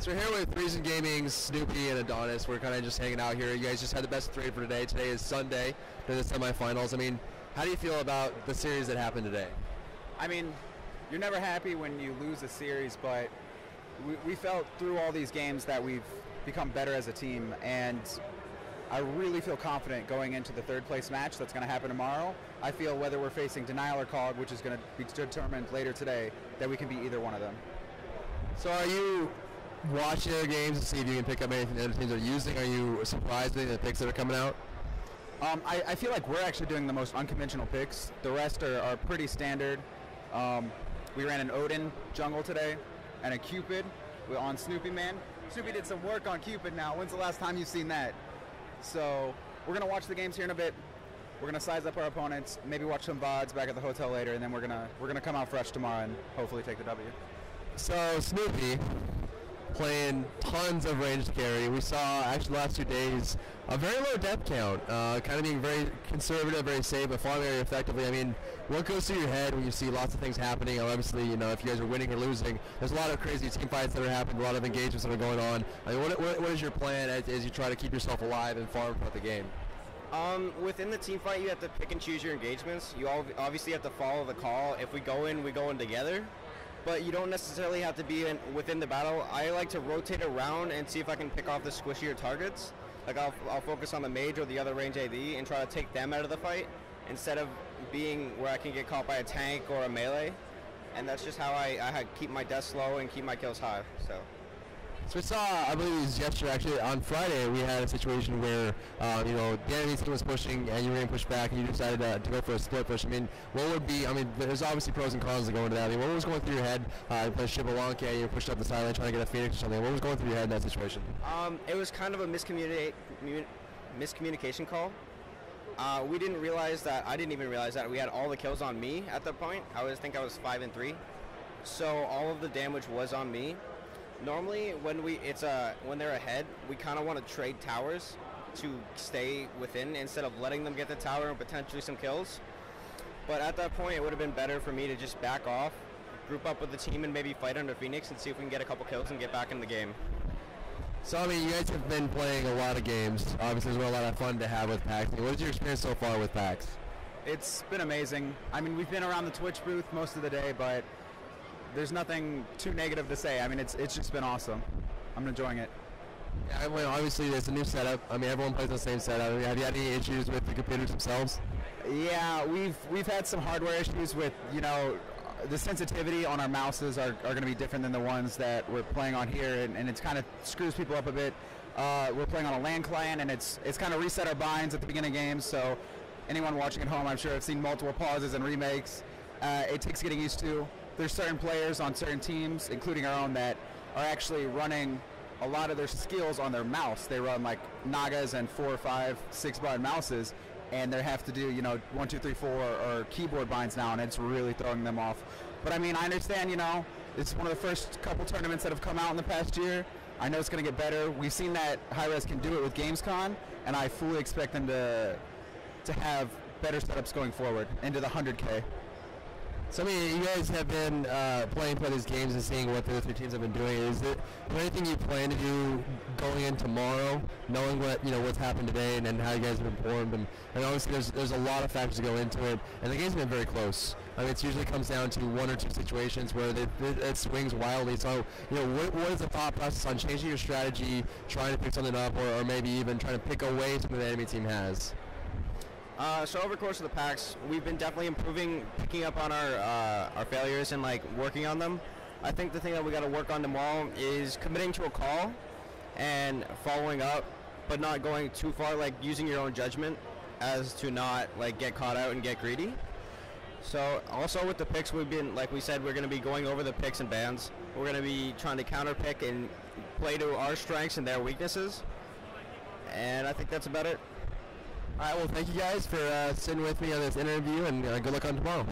So we're here with Reason Gaming's Snoopy and Adanas. We're kind of just hanging out here. You guys just had the best of 3 for today. Today is Sunday. They're the semifinals. I mean, how do you feel about the series that happened today? I mean, you're never happy when you lose a series, but we felt through all these games that we've become better as a team, and I really feel confident going into the third place match that's going to happen tomorrow. I feel whether we're facing Denial or COG, which is going to be determined later today, that we can beat either one of them. So are you watching their games to see if you can pick up anything the other teams are using? Are you surprised with the picks that are coming out? I feel like we're actually doing the most unconventional picks. The rest are pretty standard. We ran an Odin jungle today and a Cupid on Snoopyman. Snoopy did some work on Cupid now. When's the last time you've seen that? So we're going to watch the games here in a bit. We're going to size up our opponents, maybe watch some VODs back at the hotel later, and then we're gonna come out fresh tomorrow and hopefully take the W. So Snoopy playing tons of ranged carry. We saw actually the last 2 days a very low depth count, kind of being very conservative, very safe, but farming very effectively. I mean, what goes through your head when you see lots of things happening? Obviously, you know, if you guys are winning or losing, there's a lot of crazy team fights that are happening, a lot of engagements that are going on. I mean, what is your plan as you try to keep yourself alive and farm throughout the game? Within the team fight, you have to pick and choose your engagements. You obviously have to follow the call. If we go in together. But you don't necessarily have to be within the battle. I like to rotate around and see if I can pick off the squishier targets. Like I'll focus on the mage or the other range AD and try to take them out of the fight instead of being where I can get caught by a tank or a melee. And that's just how I keep my deaths low and keep my kills high. So we saw, I believe it was yesterday, actually on Friday, we had a situation where, you know, the enemy team was pushing and you were going to push back and you decided to go for a split push. I mean, what would be, I mean, there's obviously pros and cons to go into that. I mean, what was going through your head? You played Shibalonke and you pushed up the sideline trying to get a Phoenix or something. What was going through your head in that situation? It was kind of a miscommunication call. We didn't realize that, I didn't even realize that we had all the kills on me at that point. I think I was 5-3. So all of the damage was on me. Normally, when they're ahead, we kind of want to trade towers to stay within instead of letting them get the tower and potentially some kills. But at that point, it would have been better for me to just back off, group up with the team, and maybe fight under Phoenix and see if we can get a couple kills and get back in the game. So, I mean, you guys have been playing a lot of games. Obviously, there's been a lot of fun to have with PAX. What is your experience so far with PAX? It's been amazing. I mean, we've been around the Twitch booth most of the day, but there's nothing too negative to say. I mean, it's just been awesome. I'm enjoying it. Yeah, I mean, obviously, there's a new setup. I mean, everyone plays the same setup. I mean, have you had any issues with the computers themselves? Yeah, we've had some hardware issues with, you know, the sensitivity on our mouses are going to be different than the ones that we're playing on here, and it's kind of screws people up a bit. We're playing on a LAN client, and it's kind of reset our binds at the beginning of games, so anyone watching at home, I'm sure, have seen multiple pauses and remakes. It takes getting used to. There's certain players on certain teams, including our own, that are actually running a lot of their skills on their mouse. They run like Nagas and 4, 5, 6 button mouses, and they have to do, you know, 1, 2, 3, 4 or keyboard binds now, and it's really throwing them off. But I mean, I understand, you know, it's one of the first couple tournaments that have come out in the past year. I know it's going to get better. We've seen that Hi-Res can do it with Gamescom, and I fully expect them to have better setups going forward into the 100K. So, I mean, you guys have been playing these games and seeing what the other 3 teams have been doing. Is there anything you plan to do going in tomorrow, knowing what's happened today and how you guys have performed? And obviously, there's a lot of factors to go into it, and the game's been very close. I mean, it usually comes down to 1 or 2 situations where it swings wildly. So, you know, what is the thought process on changing your strategy, trying to pick something up, or maybe even trying to pick away something the enemy team has? So over the course of the PAX, we've been definitely improving, picking up on our failures and like working on them. I think the thing that we got to work on tomorrow is committing to a call and following up, but not going too far, like using your own judgment as to not like get caught out and get greedy. So also with the picks, we've been, like we said, we're going to be going over the picks and bans. We're going to be trying to counter pick and play to our strengths and their weaknesses. And I think that's about it. All right, well, thank you guys for sitting with me on this interview, and good luck on tomorrow.